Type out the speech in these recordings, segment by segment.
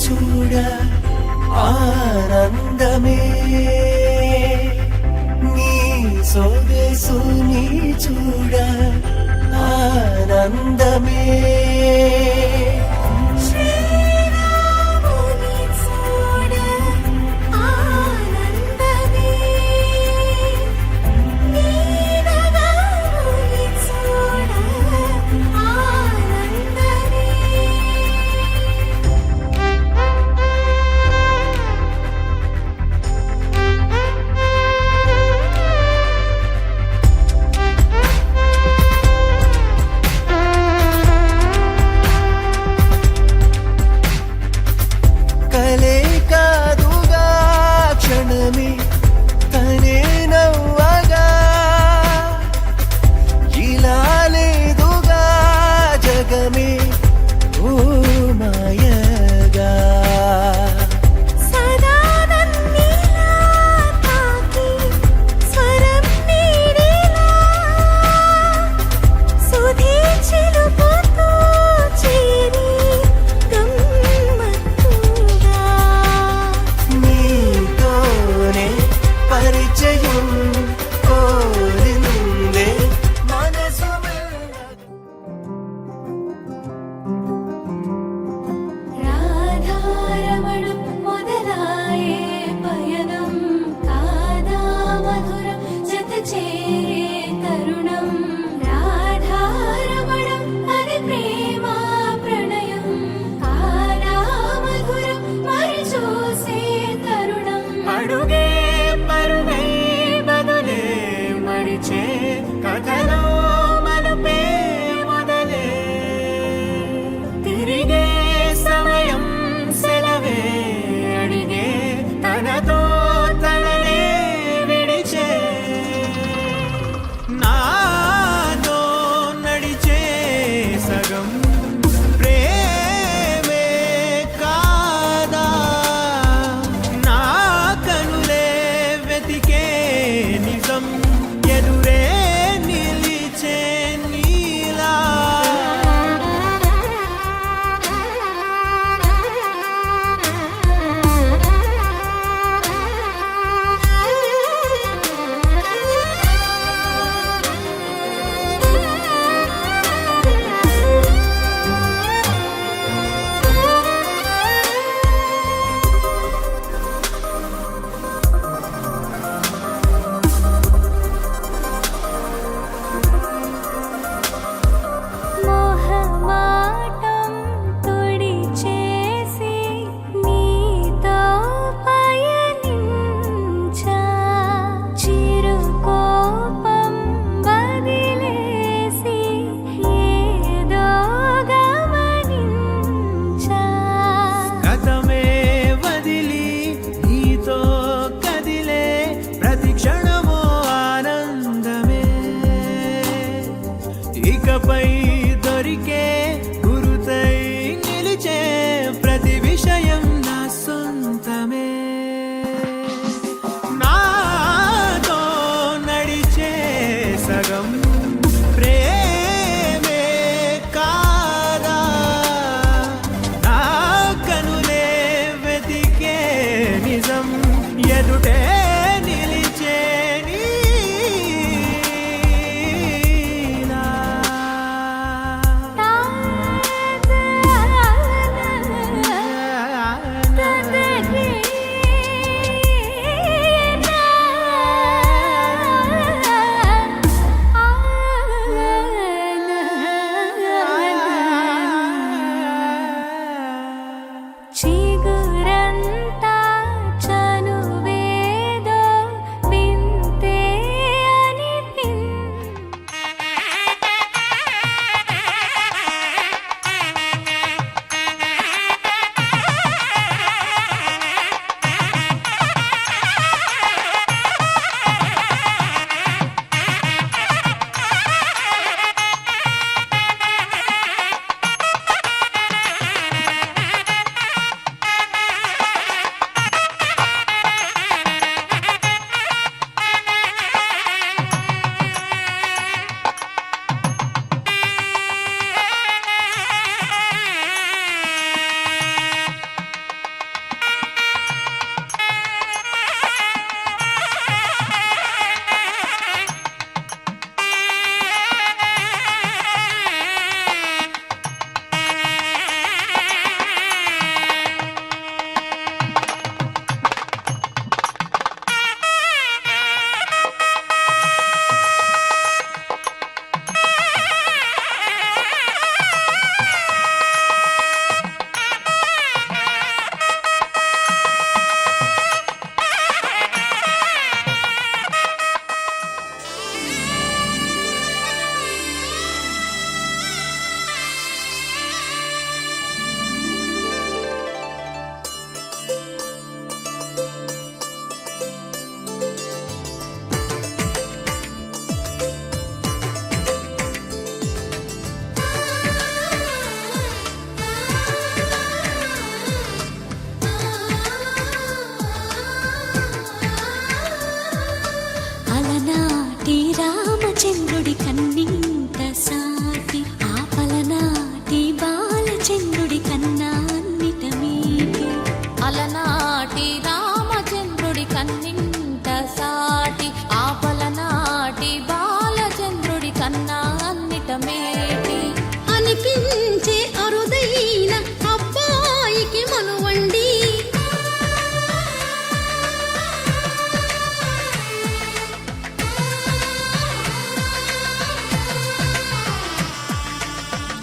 చూడ ఆనందమే నీ సొగసుని చూడ ఆనందమే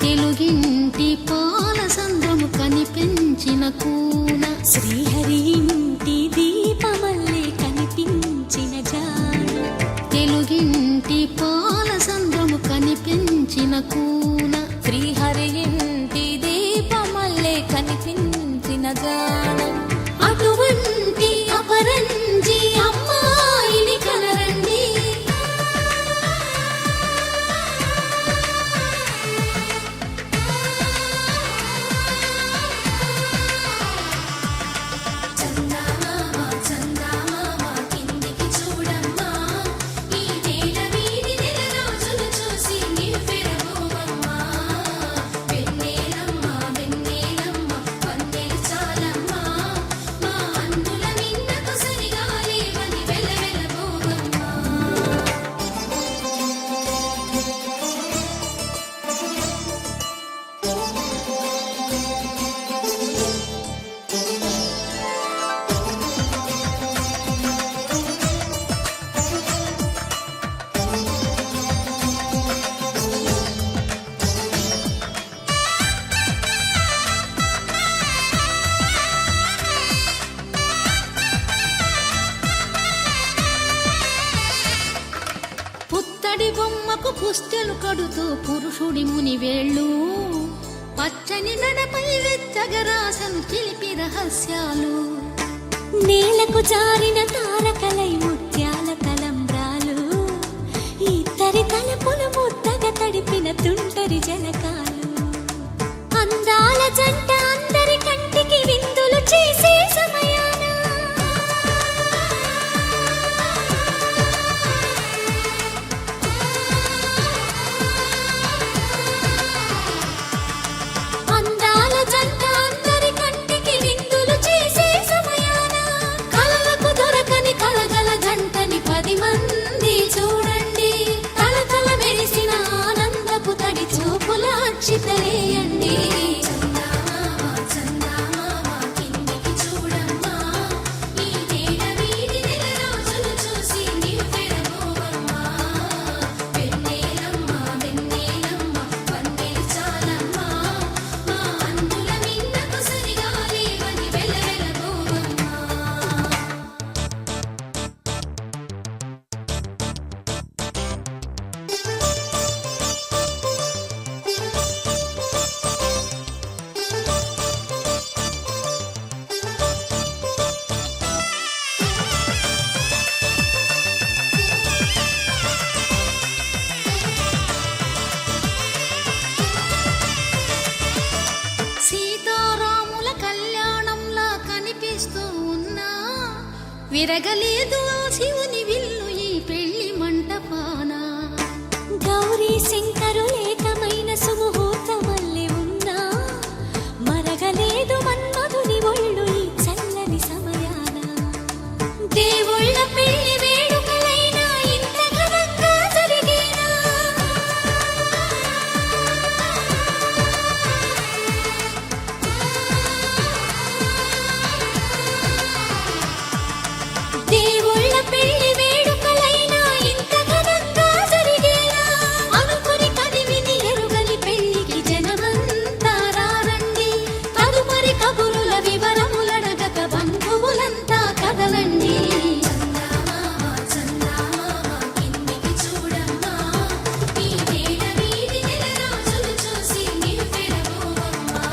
తెలుగింటి పాల సంద్రము కనిపించిన కూన శ్రీహరి ఇంటి దీపమల్లే కనిపించిన జాడ తెలుగింటి పాల సంద్రము కనిపించిన కూన శ్రీహరి ఇంటి దీపమల్లే కనిపించిన జాడ అటువంటి అపరంజి అమ్మాయిని కనరండి చందమామ చందమామ కిందికి చూడమ్మా ఈ నేల వీడి నెల రోజులు చూసి నివ్వెరపోవమ్మా వెన్నెలమ్మ వెన్నెలమ్మ వన్నెలు చాలమ్మా మా అందుల నిన్నకు సరిగా లేవని వెలవెలబోవమ్మా పుత్తడి బొమ్మకు పుస్తెలు కడుతూ పురుషుడి ముని వేళ్ళు పచ్చని నడపై వెచ్చగరాసను చిలిపి రహస్యాలు నేలకు జారిన తారకలై ముత్యాల తలంబ్రాలు ఇద్దరి తలపులు ముద్దగా తడిపిన తుంటరి జలకాలు అందాల జంట అందరి కంటికి విందులు చేసే సమయాన అందాల జంట అందరి కంటికి విందులు చేసే సమయాన కలలకు దొరకని కలగల జంటని 10 మంది చూడండి కలకల మెరిసిన ఆనందపు తడి చూపుల అక్షితలేయండి చందమామ చందమామ కిందికి చూడమ్మా ఈ నేల వీడి నెల రోజులు చూసి నివ్వెరపోవమ్మా వెన్నెలమ్మ వెన్నెలమ్మ వన్నెలు చాలమ్మా మా అందుల నిన్నకు సరిగా లేవని వెలవెలబోవమ్మా సీతారాముల కళ్యాణంలా కనిపిస్తూ ఉన్నా విరగలేదు ఆ శివుని విల్లు ఈ పెళ్లి మంటపాన గౌరీ శంకరు ఏకమైన సుముహూర్తమల్లె ఉన్నా మరగలేదు మన్మధుని ఒళ్ళు ఈ చల్లని సమయాన దేవుళ్ళ పెళ్లి వేడుకలైనా ఇంత ఘనంగా జరిగేనా దేవుళ్ళ పెళ్లి వేడుకలైనా ఇంత ఘనంగా జరిగేనా అనుకుని కదివిని ఎరుగని పెళ్లికి జనమంతా రారండి తదుపరి కబురుల వివరములడగక బంధువులంతా కదలండి చందమామ చందమామ కిందికి చూడమ్మా ఈ నేల వీడి నెల రోజులు చూసి నివ్వెరపోవమ్మా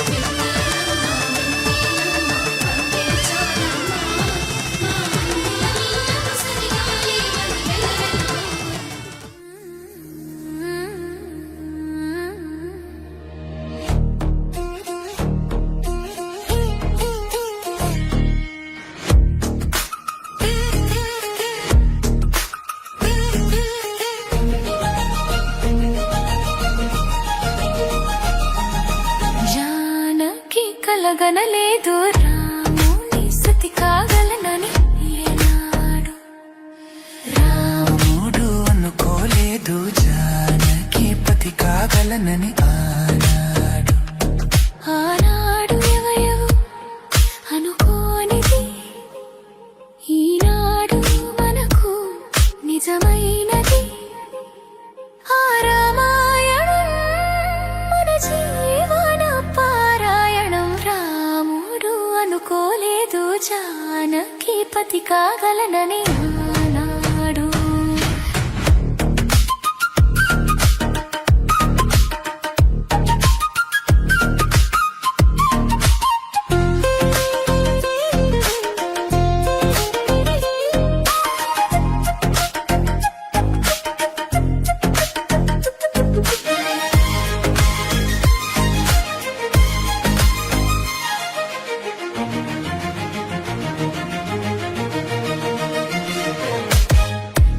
వెన్నెలమ్మ వెన్నెలమ్మ వన్నెలు చాలమ్మా మా అందుల నిన్నకు సరిగా లేవని జానకి కలగనలేదు రాముని సతి కాగలనని ఏనాడు రాముడు అనుకోలేదు జానకి పతి కాగలనని ఆనాడు ఆనాడు ఎవయవు అనుకోనిది ఈనాడు మనకు నిజమైనది ఆ రామాయణం సతి కాగలనని ఆనాడు.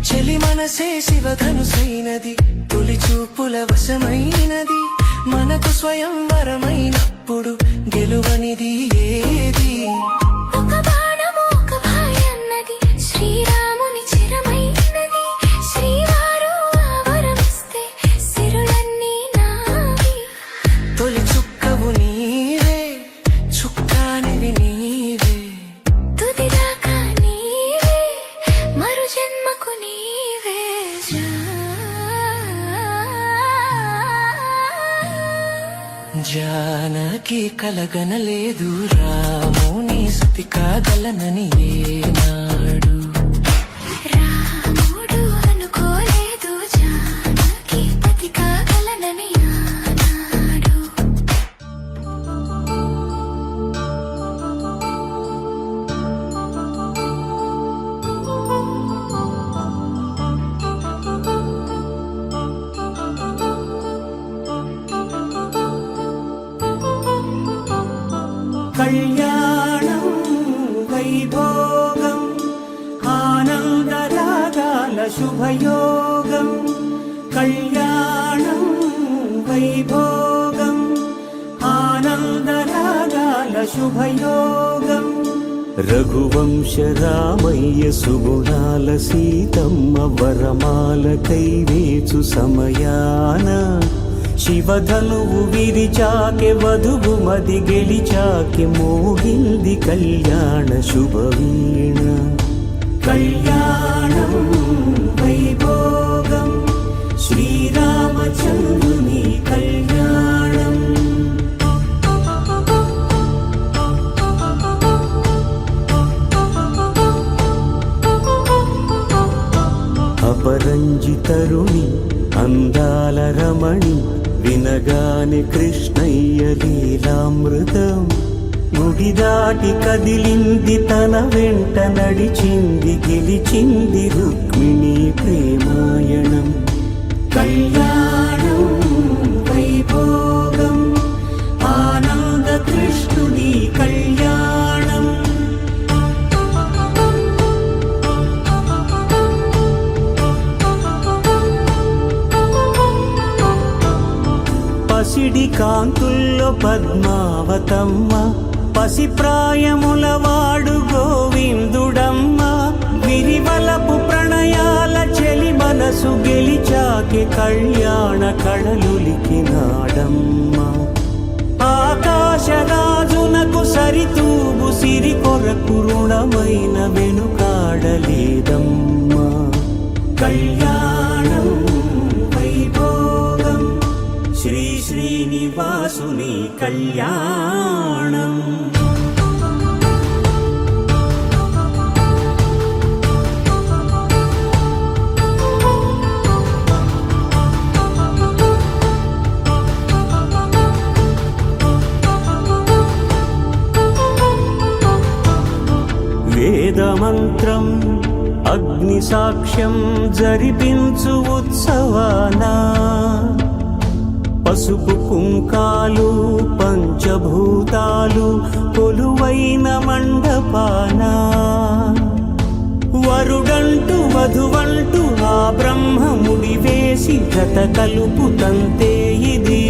చెలి మనసే శివధనుసైనది, తొలి చూపుల వశమైనది, మనకు స్వయం వరమైనప్పుడు గెలువనిది ఏది? ఒక బాణము ఒక భాయ్ అన్నది, శ్రీరాముని చిరమైనది, శ్రీవారు ఆ వరమిస్తే సిరులన్నీ నావి. తొలి చుక్కవు నీవే, చుక్కానివి నీవే, తుదిదాకా నీవే, మరు జన్మకు నీవే. జానకి కలగనలేదు రాముని సతి కాగలనని ఏనాడు. రాముడు అనుకోలేదు జానకి పతి కాగలనని ఆనాడు. కళ్యాణం వైభోగం ఆనందరాగాల శుభయోగం. కళ్యాణం వైభోగం ఆనందరాగాల శుభయోగం. రఘువంశ రామయ్య సుగుణాల సీతమ్మ వరమాల కైవేచు సమయాన, శివధనువు విరిచాకె వధువు మది గెలిచాకె మోగింది కళ్యాణ శుభవీణ. కళ్యాణం వైభోగం శ్రీరామచంద్రుని కళ్యాణం. అపరంజి తరుణి అందాల రమణి, వినగాని కృష్ణయ్య లీలామృతం. గుడి దాటి కదిలింది తన వెంట నడిచింది, గెలిచింది రుక్మిణి ప్రేమాయణం. కళ్యాణం వైభోగం ఆనంద కృష్ణుని కళ్యాణం. పసిడి కాంతుల్లో పద్మావతమ్మ, పసిప్రాయముల వాడు గోవిందుడమ్మ. విరివలపు ప్రణయాల చెలి మనసు గెలిచాకె కళ్యాణ కళలులికినాడమ్మ. ఆకాశరాజునకు సరితూగు సిరి కొరకు రుణమైన వెనుకాడలేదమ్మా. కళ్యాణం వైభోగం శ్రీ శ్రీనివాసుని కళ్యాణం. వేదమంత్రం అగ్ని సాక్ష్యం జరిపించు ఉత్సవానా, పసుపు కుంకాలు పంచభూతాలు కొలువైన మండపాన. వరుడంటూ వధువంటూ ఆ బ్రహ్మముడి వేసి జత కలుపుతంతే ఇది.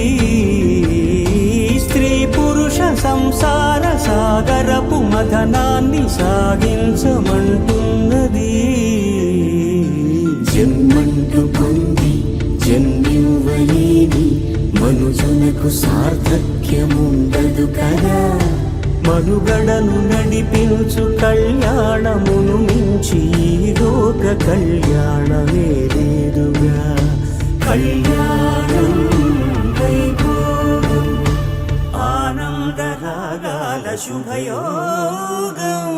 స్త్రీ పురుష సంసార సాగరపు మథనాన్ని సాగించమంటున్నది. జన్మంటూ పొంది జన్మివ్వలేని మనుజునకు సార్థక్యముండదు కదా. మనుగడను నడిపించు కళ్యాణమును మించి లోక కళ్యాణమే లేదుగా. కళ్యాణం వైభోగం ఆనందరాగాల శుభయోగం.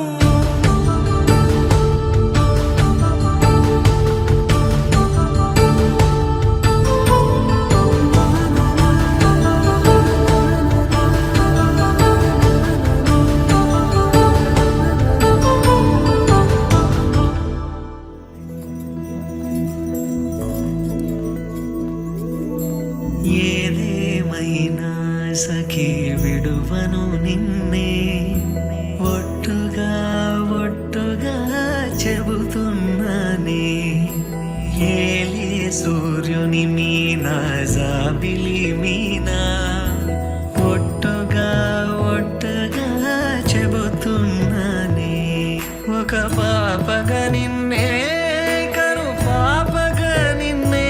చెబుతున్నానే ఏలే సూర్యుని మీనా జాబిలి మీనా ఒట్టుగా చెబుతున్నానే ఒక పాపగా నిన్నే కను పాపగా నిన్నే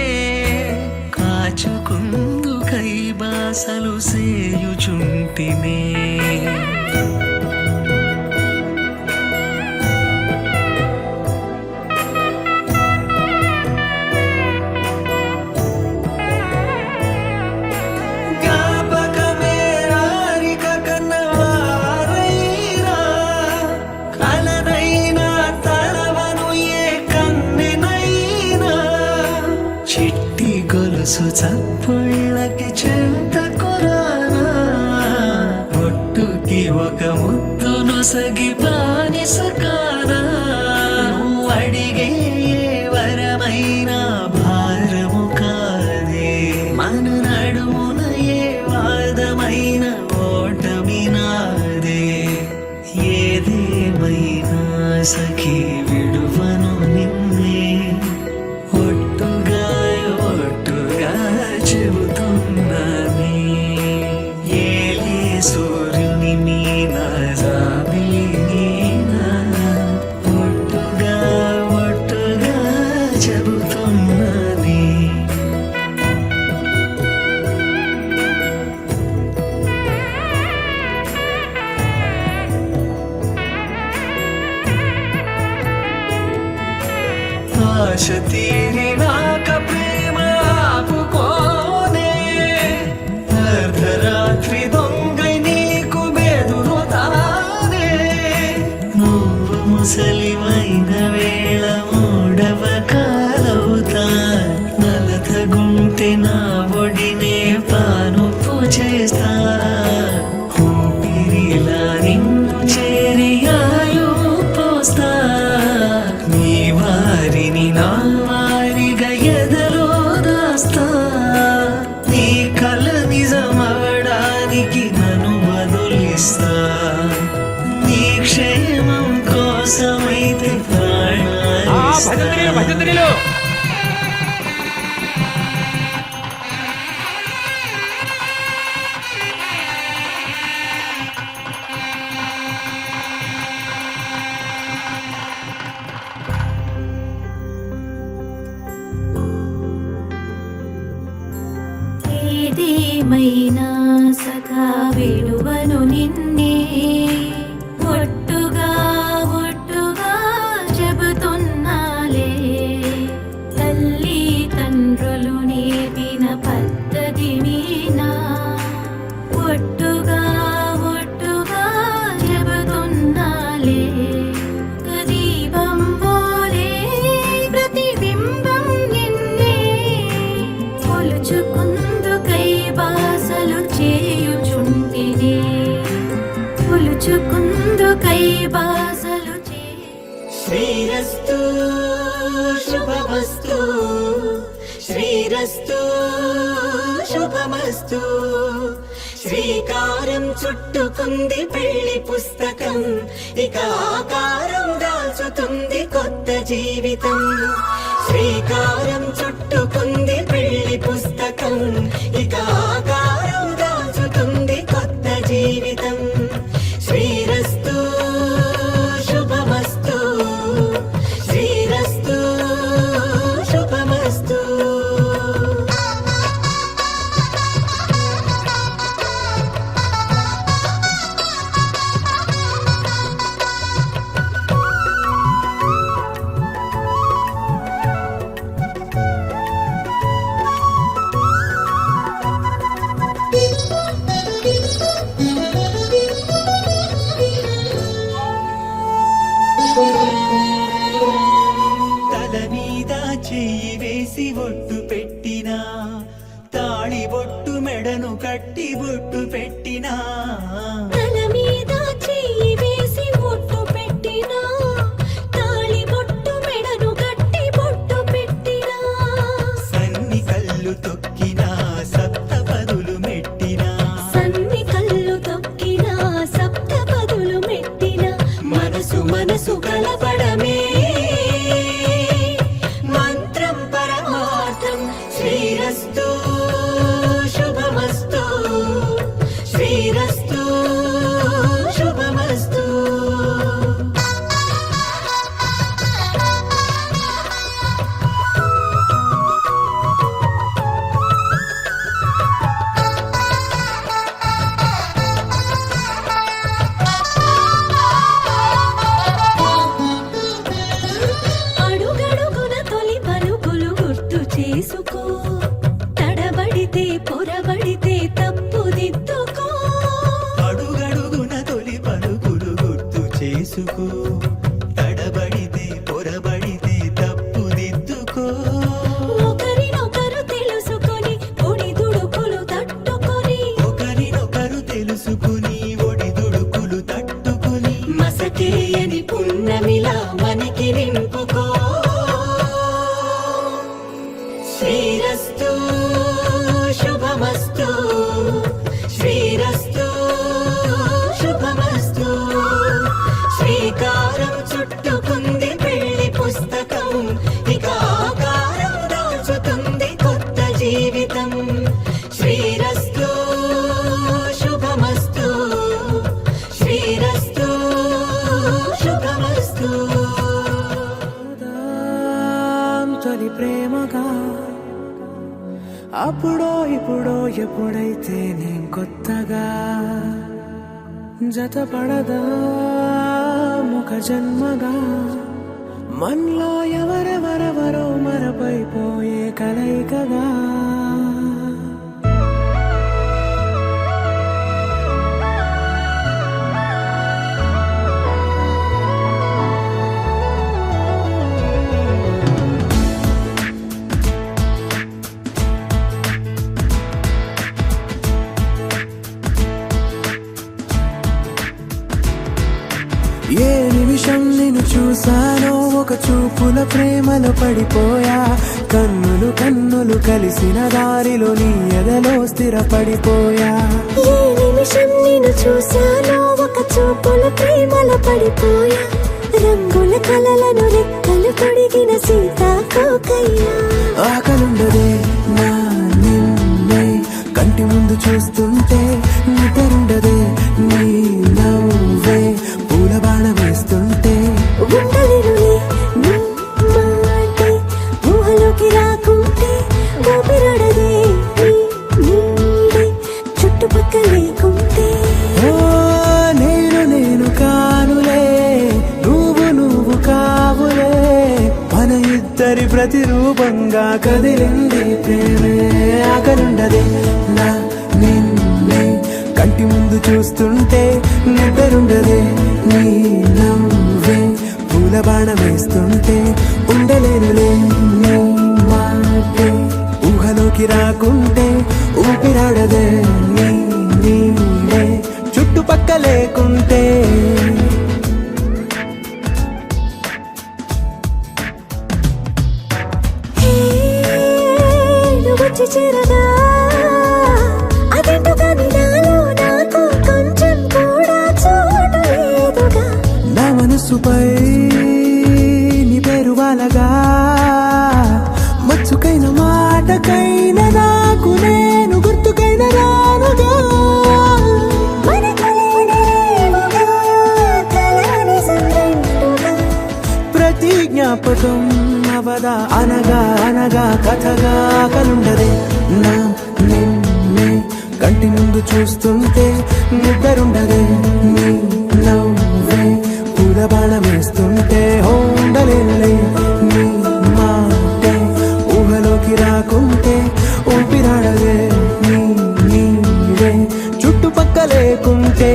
కాచుకుందు కై బాసలు సేయుచుంటినే చిట్టి గొలుసు చప్పుళ్ళకి చెంత కొరానా ఒట్టుకి ఒక ముద్దు నొసగి బానిస కానా నువ్వు అడిగే ఏ వరమైనా భారము కాదే మన నడుమున ఏ వాదమైన ఓటమి నాదే ఏదేమైనా సఖీ విడువను నిన్నే ఒట్టుగా చెబుతున్నానే ఏలే సూర్యుని మీనా జాబిలి మీనా ఒట్టుగా చెబుతున్నానే ఆశ తీరినాక ప్రేమ ఆపుకోనే అర్ధరాత్రి దొంగై నీకు బెదురుతానే నువ్వు ముసలిమైన వేళ మూడవ కాలవుతా నలతగుంటే నా ఒడినే పానుపు చేస్తా ఊపిరిలా నిన్ను చేరి ఆయు పోస్తా నీ వారిని నా వారిగా ఎదలో దాస్తా నీ కల నిజమవడానికి నన్ను బదులిస్తా నీ క్షేమం కోసమైతే భజంత్రీలు ఏదేమైనా సఖా విడువను నిన్నే ఒట్టుగా చెబుతున్నాలే తల్లి తండ్రులు నేర్పిన పద్ధతి మీనా ఒట్టుగా చెబుతున్నాలే దీపం పోలే ప్రతిబింబం నిన్నే కొలుచుకుందుకై బాసలు చేయుచుంటినే కొలుచుకుందుకై బాసలు శ్రీరస్తు శుభమస్తు శ్రీరస్తు శుభమస్తు శ్రీకారం చుట్టుకుంది పెళ్లి పుస్తకం ఇక ఆకారం దాల్చుతుంది కొత్త జీవితం శ్రీకారం చుట్టుకుంది పెళ్లి పుస్తకం ఇక ఆకారం దాల్చుతుంది కొత్త జీవితం శ్రీరస్తు శుభమస్తు శ్రీరస్తు శుభమస్తు తల మీద చెయ్యి వేసి ఒట్టు పెట్టినా తాళి బొట్టు మెడను కట్టి బొట్టు పెట్టినా తల మీద చెయ్యి వేసి ఒట్టు పెట్టినా తాళి బొట్టు మెడను కట్టి బొట్టు పెట్టినా సన్ని కళ్ళు తొక్కినా సప్త పదులు మెట్టినా సన్ని కళ్ళు తొక్కినా సప్త పదులు మెట్టినా మనసు కలపడమే తొలి ప్రేమగా అప్పుడో ఇప్పుడో ఎప్పుడైతే నేను కొత్తగా జతపడదా ముఖ జన్మగా మనలో ఎవరెవరెవరో మరపైపోయే కలయికగా ఏ నిమిషం నిన్ను చూసానో ఒక చూపుల ప్రేమలో పడిపోయా కన్నులు కన్నులు కలిసిన దారిలో నీ ఎదలో స్థిరపడిపోయా ఏ నిమిషం నేను చూశానో ఒక చూపుల ప్రేమలో పడిపోయా రంగుల కలలను రెక్కలు తొడిగిన సీతాకోకయ్యా ఆకలుండదే నా నిన్నే కంటి ముందు చూస్తుంటే నిద్రుండదే నీ నవ్వే పూల బాణ వేస్తుంటే ఉండలేనులే నీ మాటే ఊహలోకి రాకుంటే ఊపిరాడదే నీ నీడే చుట్టుపక్కల లేకుంటే ఓ నేను కానులే నువ్వు కావులే మన ఇద్దరి ప్రతిరూపంగా కదిలింది ప్రేమే ఆకలుండదే నా నిన్నే కంటి ముందు చూస్తుంటే నిద్రుండదే నీ నవ్వే పూల బాణ వేస్తుంటే ఉండలేనులే నీ మాటే ఊహలోకి రాకుంటే ఊపిరాడదే నీ నీడే చుట్టుపక్క లేకుంటే హే నువ్వు వచ్చి చేరగా అదేంటో కానీ నాలో నాకు కొంచెం కూడా చోటు లేదుగా నా మనసుపై నీ పేరు వాలగా మచ్చుకైన మాటకైన నాకు నేను గుర్తుకైన రానుగా మనకులేనిరేవుగా కలని సంగంటుగా ప్రతి జ్ఞాపకం అవదా అనగా అనగా కథగా కలుండదే నా నిన్నే కంటి ముందు చూస్తుంటే నిద్రుండదే నీ నవ్వే పూల బాణ వేస్తుంటే ఉండలేనులే నీ మాటే ఊహలోకి రాకుంటే ఊపిరాడదే నీ నీడే చుట్టుపక్క లేకుంటే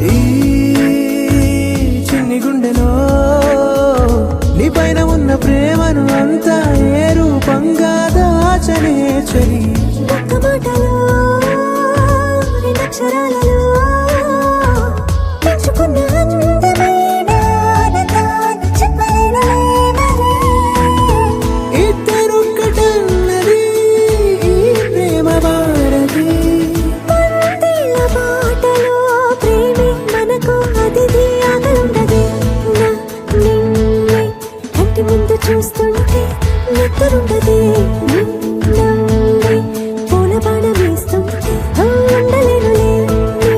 ఈ చిన్ని గుండెలో నీ పైన ఉన్న ప్రేమను అంతా ఏ రూపంగా దాచనే చలి ఒక్క మాటలో రెండక్షరాలలో పెంచుకున్న అందమైన ఆనందాన్ని చెప్పలేనులే మరి. ఇద్దరొక్కటన్నది ఈ ప్రేమ భారతి పందిళ్ళ బాటలో ప్రేమే మనకు అతిథి ఆగలుండదే నా నిన్నే కంటి ముందు చూస్తుంటే నిద్రుండదే నీ నవ్వే పూల బాణ వేస్తుంటే ఉండలేనులే నీ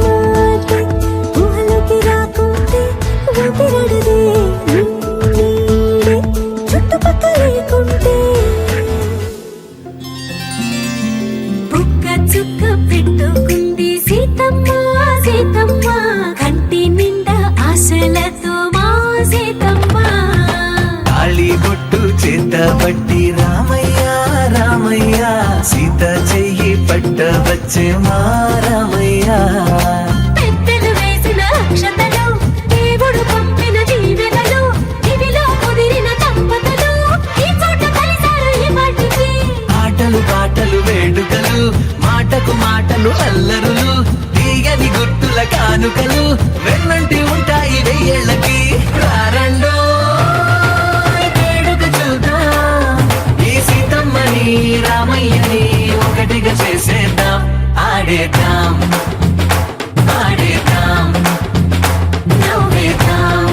మాటే ఊహలోకి రాకుంటే ఊపిరాడదే నీ నీడే చుట్టుపక్కల లేకుంటే బుక్క చుక్క పెట్టుకుంది సీతమ్మ సీతమ్మ కంటి నిండా ఆశలతో మా సీతమ్మ తాళిబొట్టు చేతబట్టి రామయ్య రామయ్య సీత చెయ్యి పట్టవచ్చే మా రామయ్య పెద్దలు వేసిన అక్షతలు దేవుడు పంపిన దీవెనలు ఇవిలో కుదిరిన దంపతులు ఈ చోట కలిసారు ఈ వాటికి ఆటలు పాటలు వేడుకలు మాటకు మాటలు అల్లరులు తీయని గుట్టుల కానుకలు వెన్నంటి ఉంటాయి వెయ్యేళ్ళకి రారండో వేడుక చూద్దాం ఈ సీతమ్మని రామయ్యని ఒకటిగా చేసేద్దాం ఆడేద్దాం ఆడేద్దాం నవ్వేద్దాం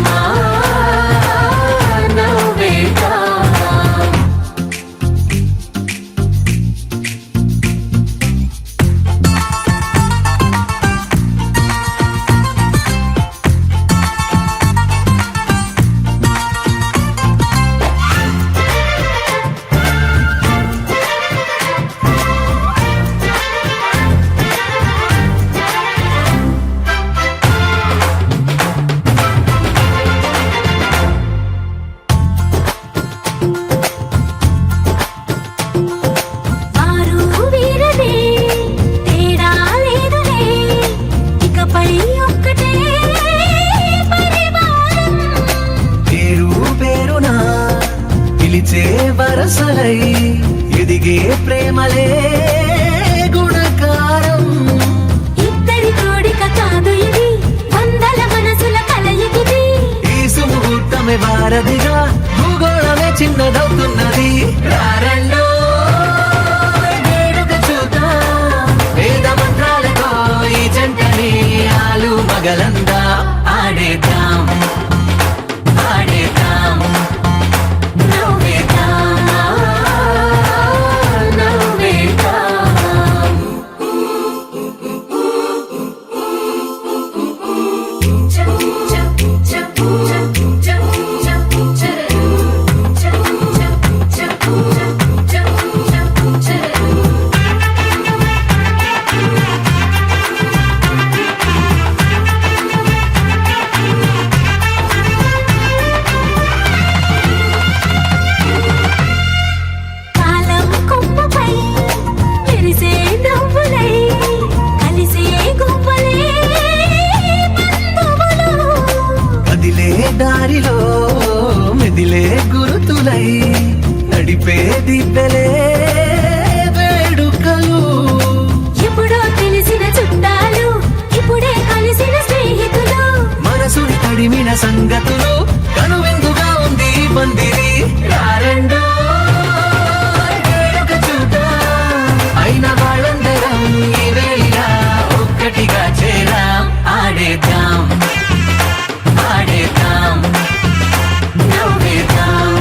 నవ్వేద్దాం వరసలై ఎదిగే ప్రేమలే గుణకారం. ఇద్దరి కోడిక కాదు ఇది, వందల మనసుల కలయికిది. ఈ సుముహూర్తమే వారధిగా, భూగోళమే చిన్నదవుతున్నది. రారండో వేడుక చూద్దాం, వేద మంత్రాలతో ఈ జంటని ఆలు మగలందా ఆడేద్దాం, ఆడేద్దాం, నవ్వేద్దాం, నవ్వేద్దాం. కాలం కొమ్మపై మెరిసే నవ్వులై, కలిసే గుంపలే బంధువులు. కదిలే దారిలో మెదిలే గురుతులై, నడిపే దిబ్బెలే వేడుకలు. ఎప్పుడో తెలిసిన చుట్టాలు, ఇప్పుడే కలిసిన స్నేహితులు. మనసుని తడిమిన సంగతులు, కనువిందుగా ఉంది ఈ పందిరి. రారండో వేడుక చూద్దాం, అయిన వాళ్ళందరం ఈ వేళ ఒక్కటిగా చేరాం. ఆడేద్దాం, ఆడేద్దాం, నవ్వేద్దాం,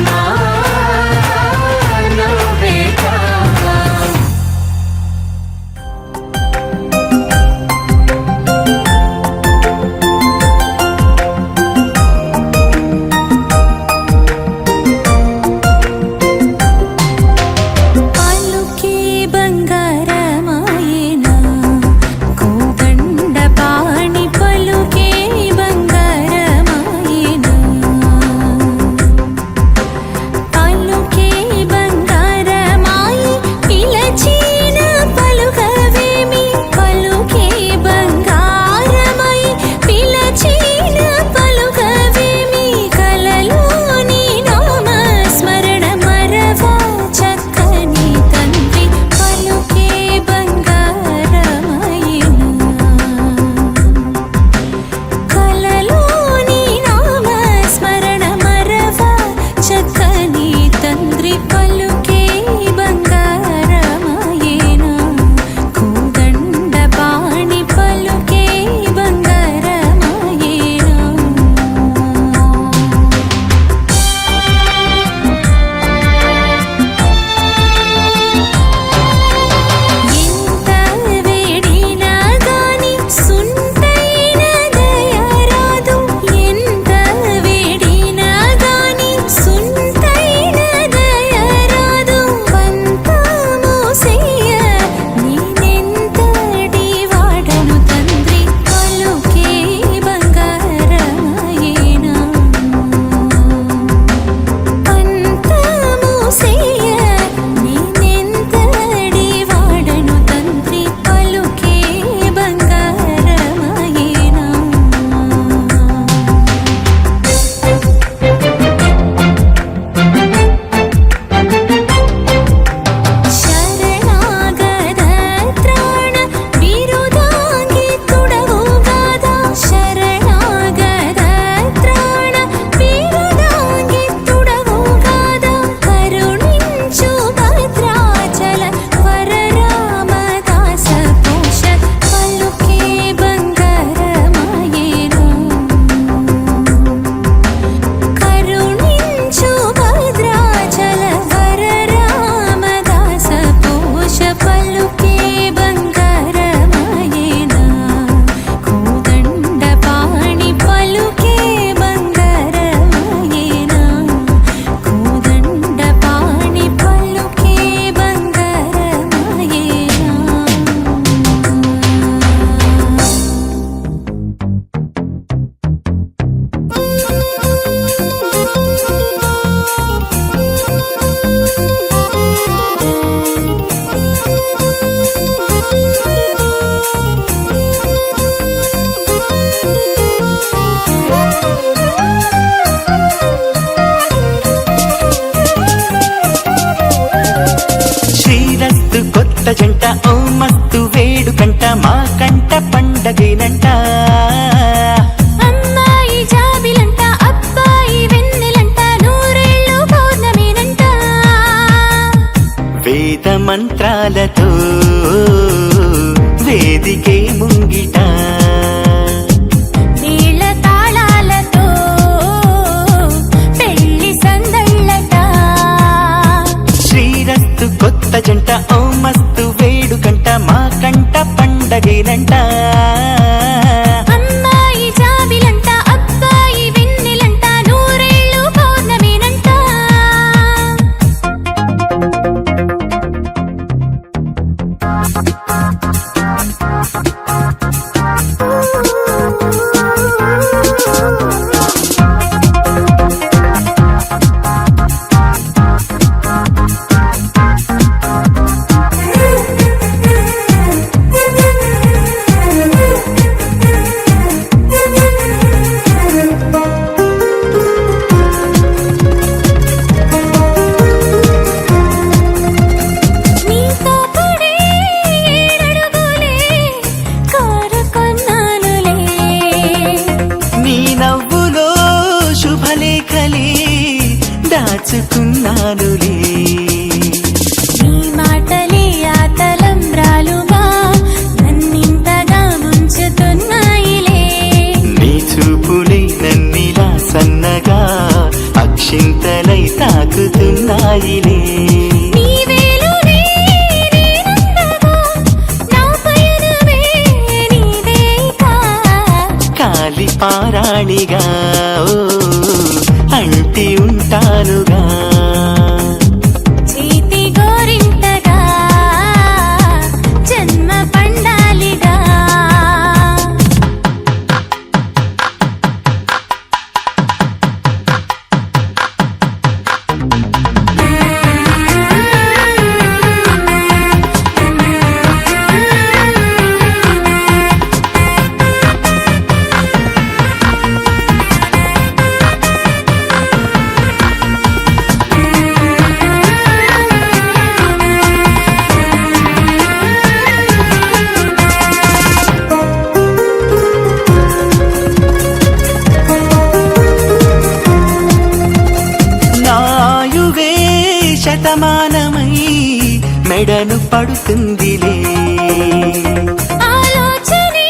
పండగేనంట. అమ్మాయి జాబిలంట అబ్బాయి వెన్నెలంట నూరేళ్ళు పౌర్ణమేనంట. వేద మంత్రాలతో వేదికే ముంగిట నీళ్ళ తాళాలతో పెళ్లి సందళ్ళట. శ్రీరస్తు కొత్త జంట ఓ మస్తు వేడుకంట మా కంట పండగేనంట. అమ్మాయి జాబిలంట అబ్బాయి వెన్నెలంట నూరేళ్ళు పౌర్ణమేనంట. నీతో పడే ఏడడుగులే కోరుకున్నానులే. నీ నవ్వులో శుభలేఖలే దాచుకున్నానులే. నీ మాటలే ఆ తలంబ్రాలుగా నన్నింతగా ముంచుతున్నాయిలే. నీ చూపులే నన్నిలా సన్నగా అక్షింతలై తాకుతున్నాయిలే. నీ వేలునే నేనందగా నా పయనమే నీదేగా. కాలి పారాణిగా ఓ అంటి ఉంటానుగా. చేతి గోరింటగా జన్మ పండాలిగా. నాయువే శతమానమై మెడను పడుతుందిలే. ఆలోచనే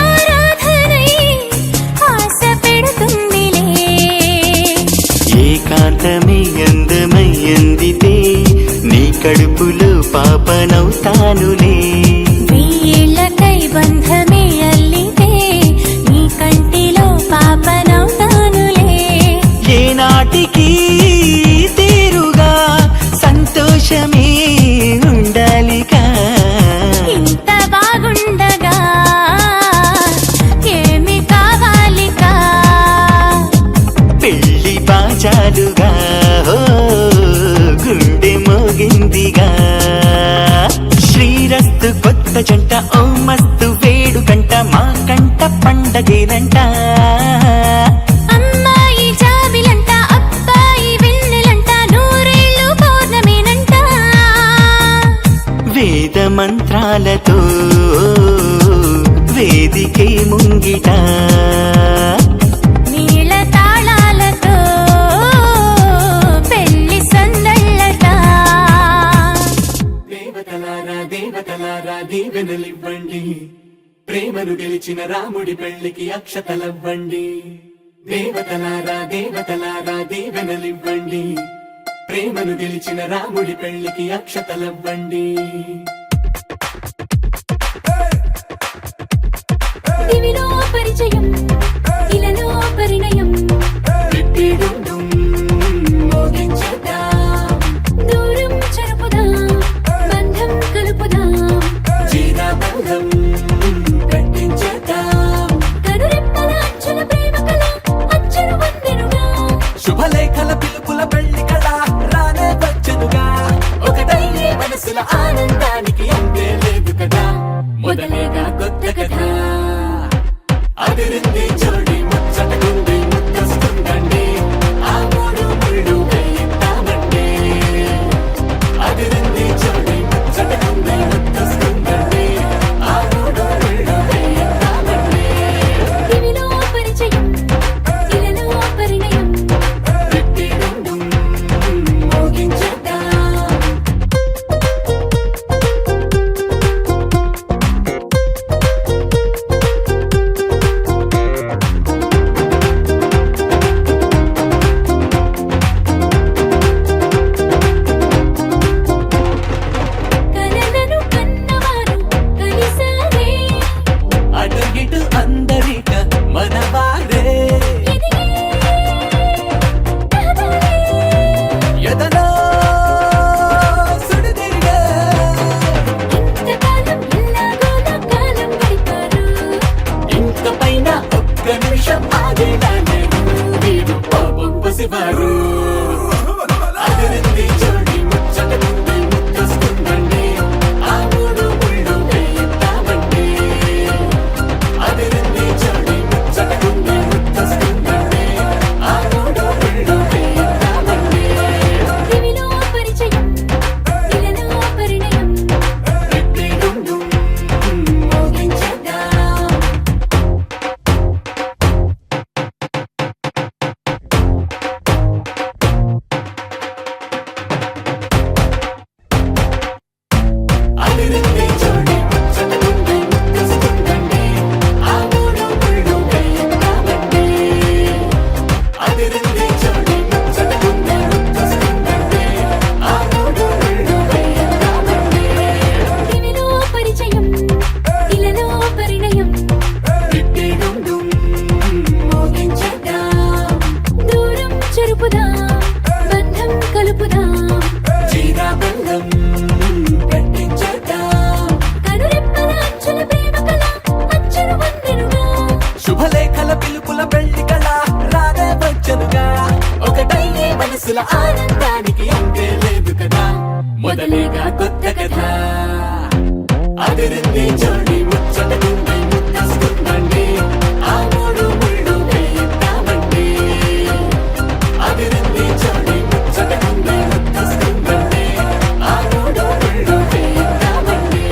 ఆరాధనై ఆశ పెడుతుందిలే. ఏకాంతమే అందమై అందితే నీ కడుపులో పాపనవుతానులే. వెయ్యేళ్లకై బంధమే అల్లితే నీ కంటిలో పాపనవుతానులే. ఏనాటికి తీరుగా సంతోషమే ఉండాలిగా. ఇంత బాగుండగా ఏమి కావాలికా. పెళ్లి బాజాలుగా ఓ గుండె మోగిందిగా. శ్రీరస్తు కొత్త జంట ఓ మస్తు వేడుకంట మా కంట పండగేనంట. అమ్మాయి జాబిలంట అబ్బాయి వెన్నెలంట నూరేళ్ళు పౌర్ణమేనంట. వేద మంత్రాలతో వేదికే ముంగిట నీళ్ళ తాళాలతో పెళ్లి సందళ్ళట. దేవతలారా దేవతలారా దీవెనలివ్వండి. ప్రేమను గెలిచిన రాముడి పెళ్లికి అక్షతలవ్వండి. దేవతలారా దేవతలారా దీవెనలివ్వండి. ప్రేమను గెలిచిన రాముడి పెళ్లికి అక్షతలవ్వండి. దివిలో పరిచయం ఇలలో పరిణయం. పెట్టిడుండుం మోగించేద్దాం. దూరం చెరుపుదాం బంధం కలుపుదాం. జీరాబంధం కట్టించేద్దాం. కనురెప్పల అచ్చుల ప్రేమ కళ అచ్చులు వందెనుగా. శుభలేఖల పిలుపుల పెళ్లి కళ రానే వచ్చెనుగా. ఒకటయ్యే మనసుల ఆనందానికి అంతే లేదు కదా. మొదలేగా కొత్త కథ అదిరింది జోడి ముచ్చటకుంది ముద్దొస్తుందండి. ఆ మూడు ముళ్ళు వేయిద్దామండి. అదిరింది జోడి ముచ్చటకుంది ముద్దొస్తుందండి. ఆ మూడు ముళ్ళు వేయిద్దామండి. మనసుల ఆనందానికి అంతే లేదు కదా మొదలేగా కొత్త కథ అదిరింది జోడి ముచ్చటకుంది ముద్దస్తుందండి ఆ మూడు ముళ్ళు వేయిద్దామండి అదిరింది జోడి ముచ్చటకుంది ముద్దస్తుందండి ఆ మూడు ముళ్ళు వేయిద్దామండి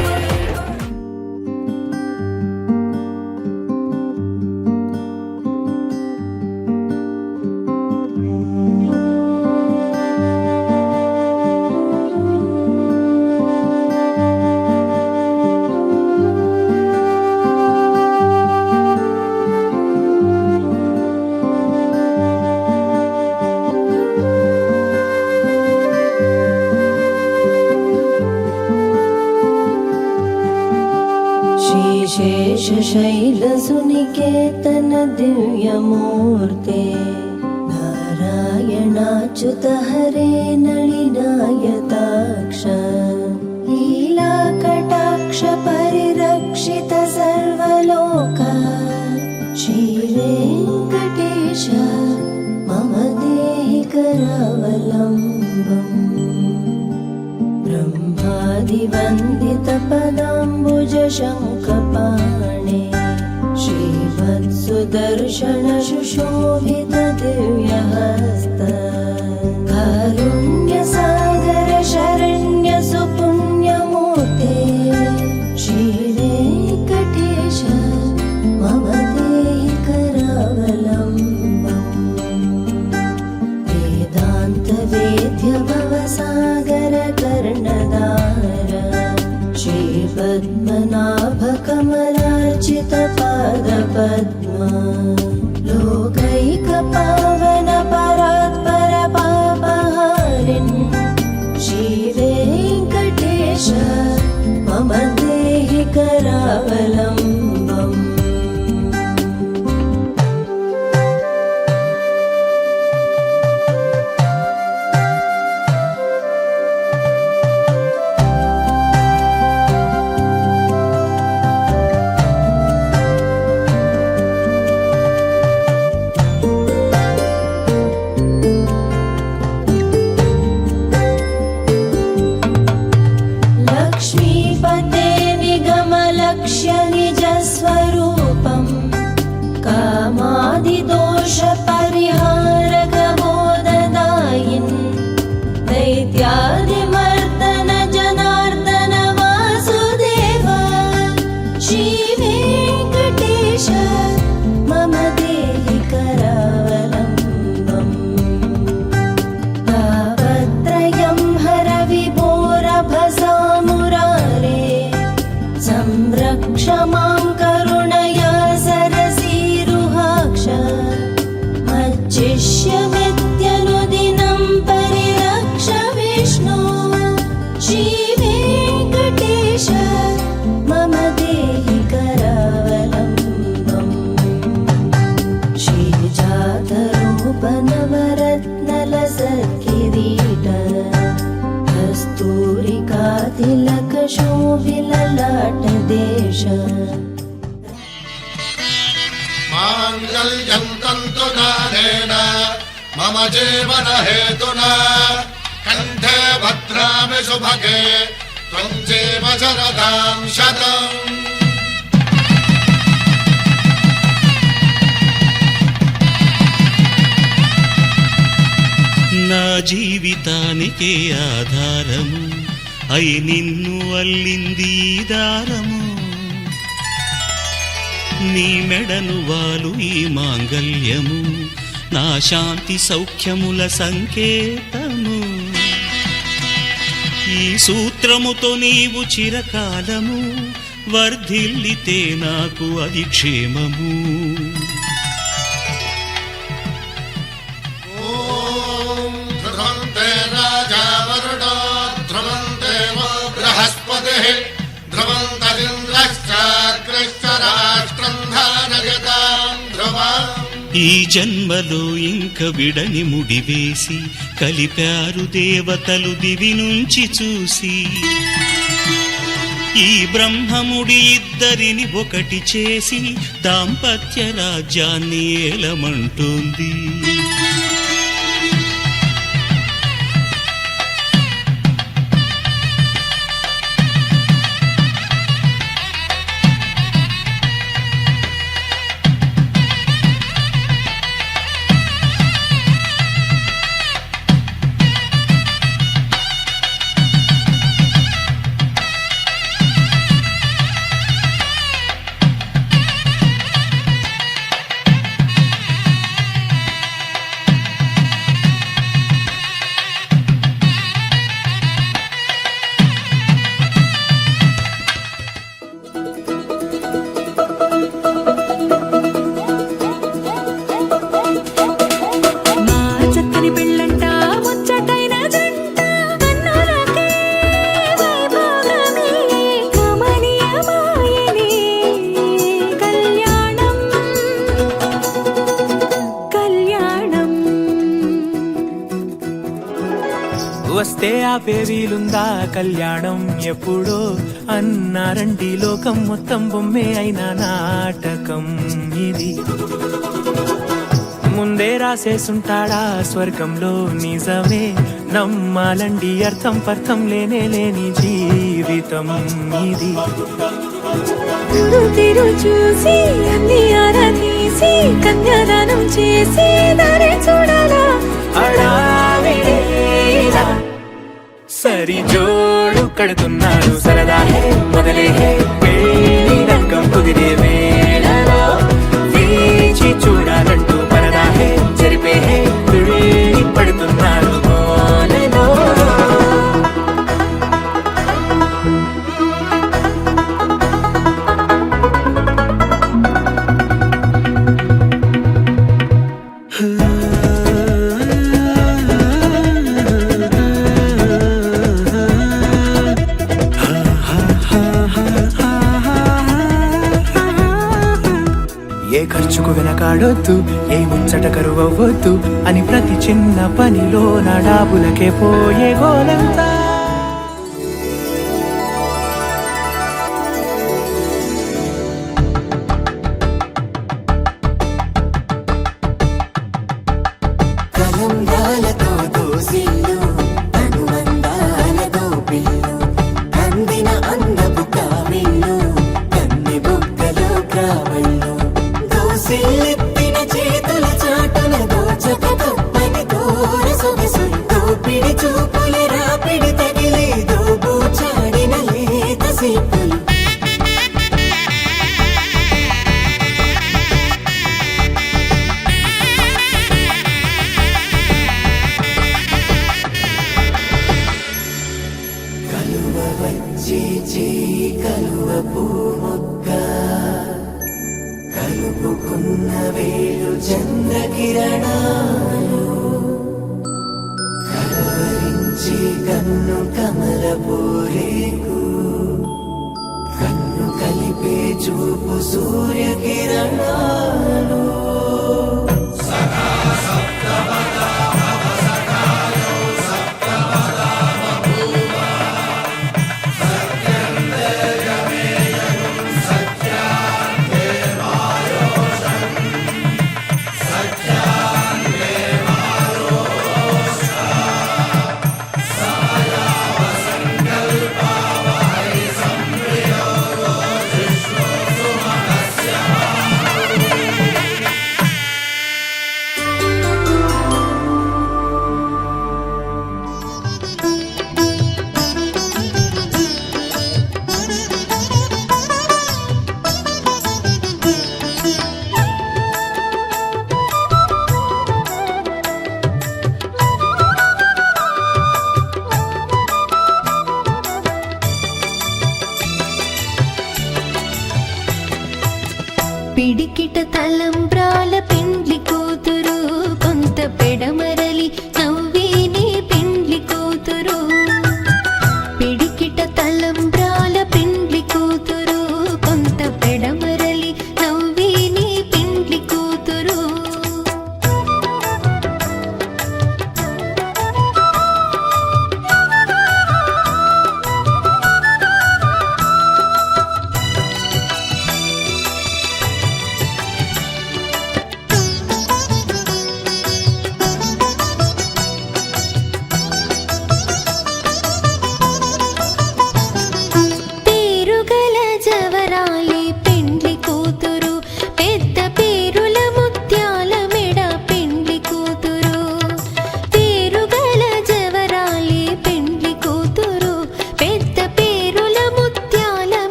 श्रीशेषशैलसुनिकेतन दिव्यमूर्ते नारायणाच्युत हरे नलिनायताक्ष लीलाकटाक्ष परिरक्षित सर्वलोक श्रीवेङ्कटेश मम देहि करावलम्बम् ब्रह्मादिवन्दितपदाम्बुज शङ्खपाणे श्रीवत्सुदर्शन सुशोभित दिव्यहस्त कारुण्यसागर शरण्य सुपुण्यमूर्ते श्रीवेङ्कटेश मम देहि करावलम्बम् वेदान्तवेद्य भवसागर कर्णधार श्रीपद्मनाभकमलार्चित पादपद्मा लोकैकपावन परात्पर पापहारिन् श्रीवेङ्कटेश मम देहि करावलम्बम् लक्ष्मीपते निगमलक्ष्य निजस्वरूपम् कामादिदोषपरिहारकबोधदायिन् दैत्यादिमर्दन जनार्दन वासुदेव श्रीवेङ्कटेश मम देहि करावलम्बम् तापत्रयं हर विभोरभसामुरारे संरक्ष मां करुणया सरसीरुहाक्ष मच्चिष्यमित्यनुदिनं परिरक्ष विष्णु श्रीवेङ्कटेश मम देहि करावलम्बम् श्रीजातरूपनवरत्नलसत्किरीट कस्तूरिकातिलकशोभिललाटदेश माङ्गल्यं तन्तुदानेन मम जीवनहेतुना कण्ठे भद्रामि सुभगे त्वं जीव शरदां शतम् నా జీవితానికే ఆధారము అయి నిన్ను అల్లింది ఈ దారము నీ మెడను వాలు ఈ మాంగల్యము నా శాంతి సౌఖ్యముల సంకేతము ఈ సూత్రముతో నీవు చిరకాలము వర్ధిల్లితే నాకు అది క్షేమము ఈ జన్మలో ఇంక విడని ముడివేసి కలిపారు దేవతలు దివి నుంచి చూసి ఈ బ్రహ్మముడి ఇద్దరిని ఒకటి చేసి దాంపత్య రాజ్యాన్ని ఏలమంటుంది వస్తే ఆ పేవీలుందా కళ్యాణం ఎప్పుడో అన్నారండి లోకం మొత్తం బొమ్మే అయిన నాటకం ఇది ముందే రాసేసుంటాడా స్వర్గంలో నిజమే నమ్మాలండి అర్థం పర్థం లేని జీవితం ఇది తీరు చూసి అన్ని ఆరాధీసి కన్యాదానం చేసి దారి చూడాలా అడావిడేలా సరి జోడు కడుతున్నారు సరదా హే మొదలే హే పెళ్లి రంగం కుదిరే వేళలో వేచి చూడాలంటూ పరదా హే చెరిపే హే తుళ్ళి పడుతున్నారు గోలలో ఏ ఖర్చుకు వెనకాడొద్దు ఏ ముచ్చట కరువవద్దు అని ప్రతి చిన్న పనిలో నా డాబులకే పోయే గోలంతా కలంగాలతో దోసిల్లు అనుబంధాలతో పిల్లు అందిన అందపు కావిళ్ళు కన్నె బుక్కలు క్రావళ్ళు దోసిల్లెత్తిన చేతుల చాటున దోచక తప్పని దూర సొగసులు దోపిడి చూపుల రాపిడి తగిలి దోబూచాడిన లేత సేపులు కలువ వచ్చే చేయి కలువ పూమొక్క కలుపుకున్న వేలు చంద్రకిరణాలు కలవరించి కన్ను కమల పూరేకు కన్ను కలిపే చూపు సూర్యకిరణాలు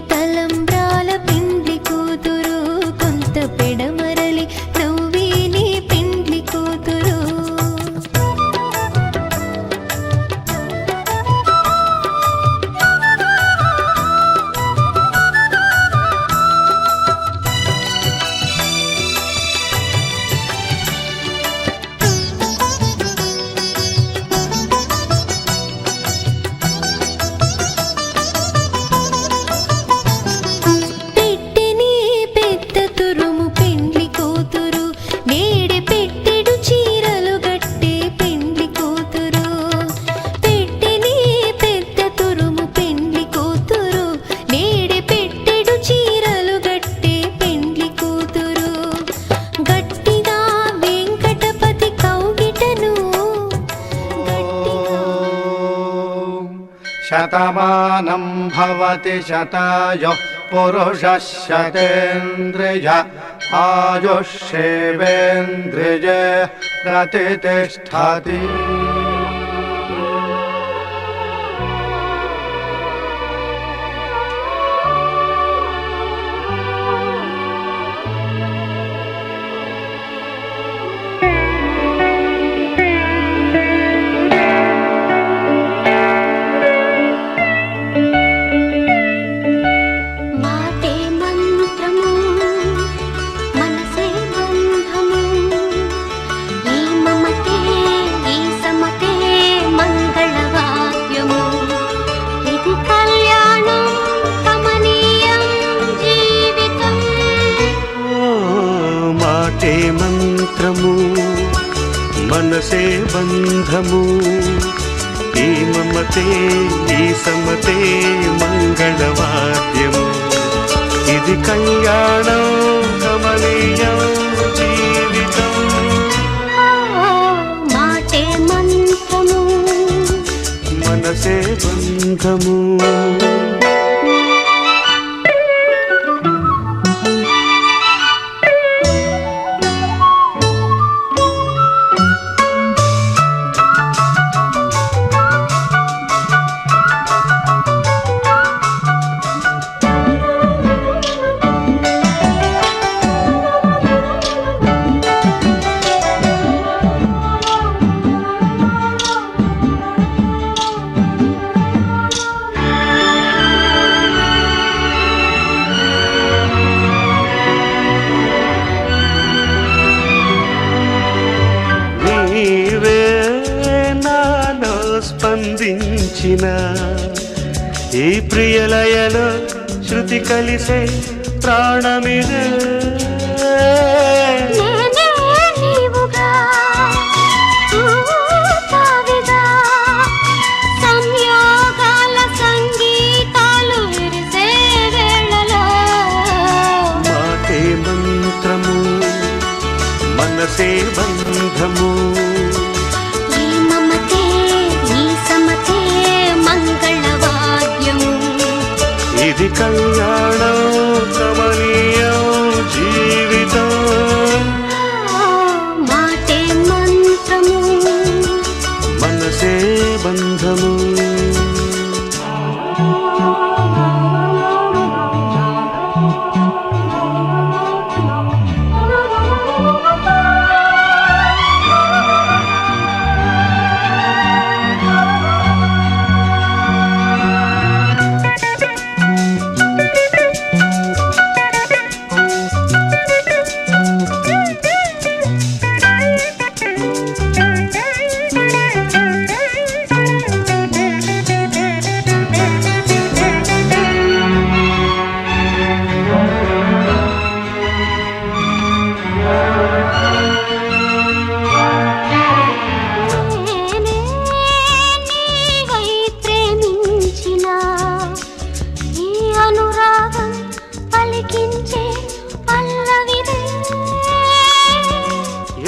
తలంబ్రాల పెండ్లి కూతురు కొంత పెడమరలి నవ్వే నీ పెండ్లి కూతురు పెట్టెని పెద్ద తురుము పెండ్లి కూతురు నేడే పెట్టెడు చీరలు గట్టే పెండ్లి కూతురు పెట్టెని పెద్ద తురుము పెండ్లి కూతురు నేడే పెట్టెడు చీరలు గట్టే పెండ్లి కూతురు గట్టిగా వెంకటపతి కౌగిటను శతమానం భవతి శతాయుః పురుషः శతేంద్రియ ఆయుష్యేవేంద్రియే ప్రతిష్ఠతి మాటే మంత్రము మనసే బంధము ఈ మమతే ఈ సమతే మంగళవాద్యము ఇది కళ్యాణం కమనీయం జీవితం మాటే మంత్రము మనసే బంధము ఈ మమతే ఈ సమతే మంగళవాద్యము ఇది కళ్యాణం కమనీయం జీవితం మాటే మంత్రము మనసే బంధము నీవే నాలో స్పందించిన ఈ ప్రియలయలో శృతి కలిసే ప్రాణమిదే నేనే నీవుగా తావిగా సంయోగాల సంగీతాలు విరిసే వేళలో మాటే మంత్రము మనసే బంధము ఈ మమతే ఈ సమతే మంగళవాద్యము ఇది కళ్యాణం కమనీయం జీవితం మాటే మంత్రము మనసే బంధము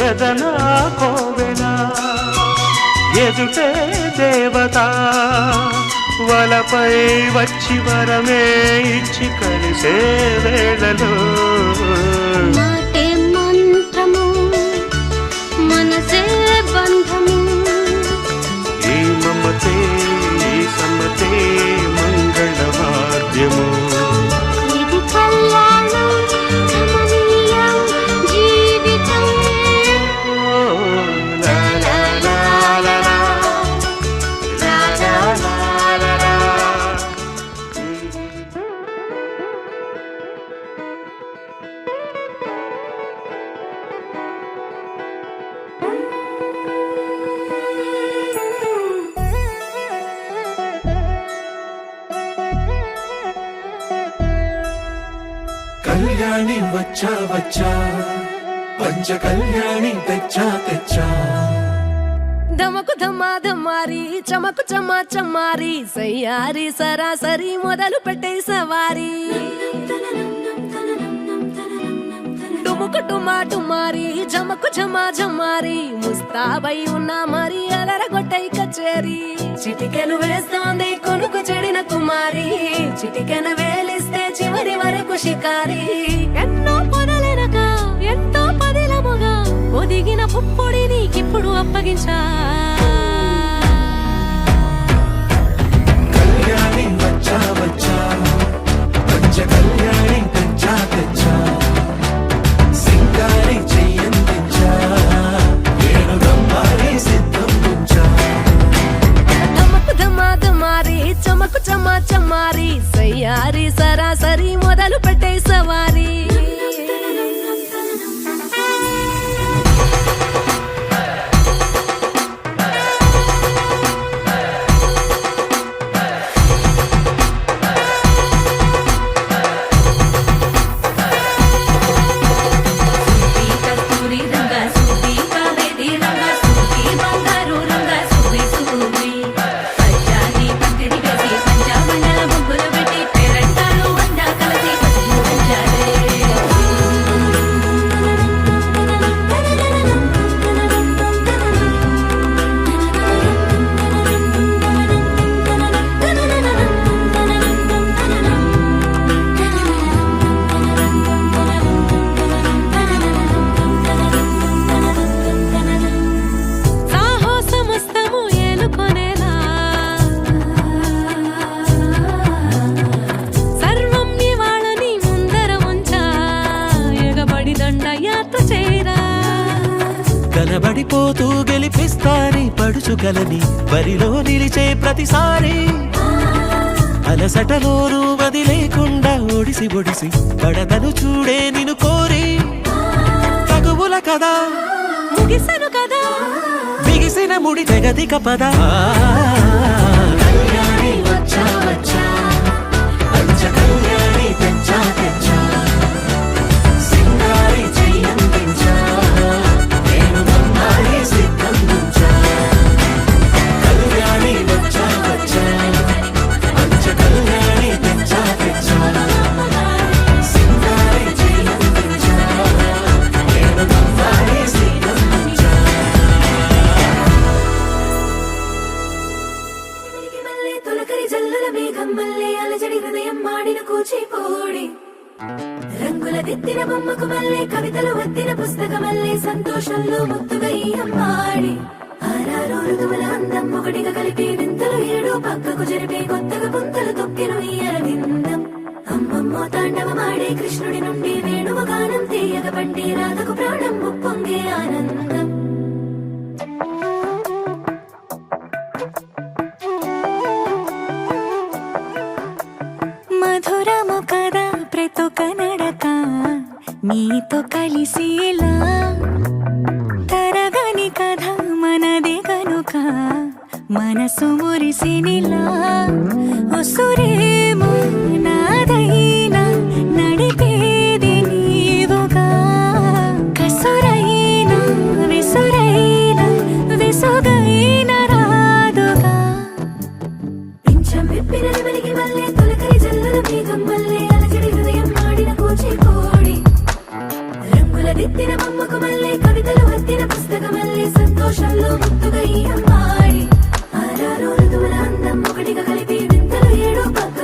ఎదనా కోవెల ఎదుటే దేవత వలపై వచ్చి వరమే ఇచ్చి కలిసే వేళలో మాటే మంత్రము మనసే బంధము ఈ మమతే ఈ సమ్మతే మంగళవాద్యము కళ్యాణి వచ్చా వచ్చా పంచ కళ్యాణి తెచ్చా తెచ్చా ధమకు ధమా ధమారి చమకు చమా చమారి సయ్యారి సరాసరి మొదలు పెట్టే సవారి డుముకు డుమా డుమారి జమకు జమా జమారి ముస్తాబై ఉన్నా మరి అలరగొట్టై కచేరి చిటికెను వేస్తోంది కొనుకు చెడిన కుమారి చిటికెను వేలిస్తే చివరి వరకు షికారి ఎన్నో పొదలెనక ఎంతో పదిలముగా ఒదిగిన పుప్పొడి నీకిప్పుడు అప్పగించా కళ్యాణి వచ్చా వచ్చా పంచ కళ్యాణి తెచ్చా తెచ్చా సింగారి చెయ్యందించా ఏనుగమ్మారి సిద్ధం ఉంచా ధమకు ధమా ధమారి చమకు చమా చమారి సయ్యారి సరాసరి మొదలు పెట్టే సవారి కనబడిపోతూ గెలిపిస్తాని పడుచుగలని బరిలో నిలిచే ప్రతిసారి అలసటలోనూ వదిలేకుండా ఒడిసి ఒడిసి పడదను చూడే నిన్ను కోరి తగువుల కదా ముగిసను కదా బిగిసిన ముడి తెగదిక పద కళ్యాణి వచ్చా వచ్చా పంచ కళ్యాణి తెచ్చా తెచ్చా సింగారి చెయ్యందించా ఏనుగమ్మారి సిద్ధం ఉంచా కళ్యాణి వచ్చా వచ్చా పంచ కళ్యాణి తెచ్చా తెచ్చా సింగారి చెయ్యందించా ఏనుగమ్మారి సిద్ధం ఉంచా తొలకరి జల్లుల మేఘం మల్లే అలజడి హృదయం మాడిన కూచిపోడి రంగుల దిద్దిన బొమ్మకు మల్లే కవితలు వత్తిన పుస్తకమల్లే సంతోషంలో ముద్దుగా ఈ అమ్మాడి ఆరారు ఋతువుల అందం ఒకటిగా కలిపి వింతలు ఏడు పక్కకు జరిపే కొత్తగా పుంతలు తొక్కెను ఈ అరవిందం అమ్మమ్మో తాండవమాడే కృష్ణుడి నుండి వేణువ గానం తీయగ పండి రాధకు ప్రాణం ఉప్పొంగే ఆనందం మధురము కదా ప్రతొక నడక నీతో కలిసేలా తరగని కథ మనదే కనుక మనసు మురిసినిలా ఉసురేమో నాదైనా నడిపేది నీవుగా కసురైనా విసురైనా విసుగైన రాదుగా పింఛం విప్పిన వెలిగి వల్లే తొలకరి జల్లుల మేఘం వల్లే అలజడి హృదయం మాడిన కూచిపోడి రంగుల దిద్దిన బొమ్మకు మల్లే కవితలు వత్తిన పుస్తకమల్లే సంతోషంలో ముద్దుగా ఈ అమ్మాడి ఆరారు ఋతువుల అందం ఒకటిగా కలిపి వింతలు ఏడు పక్క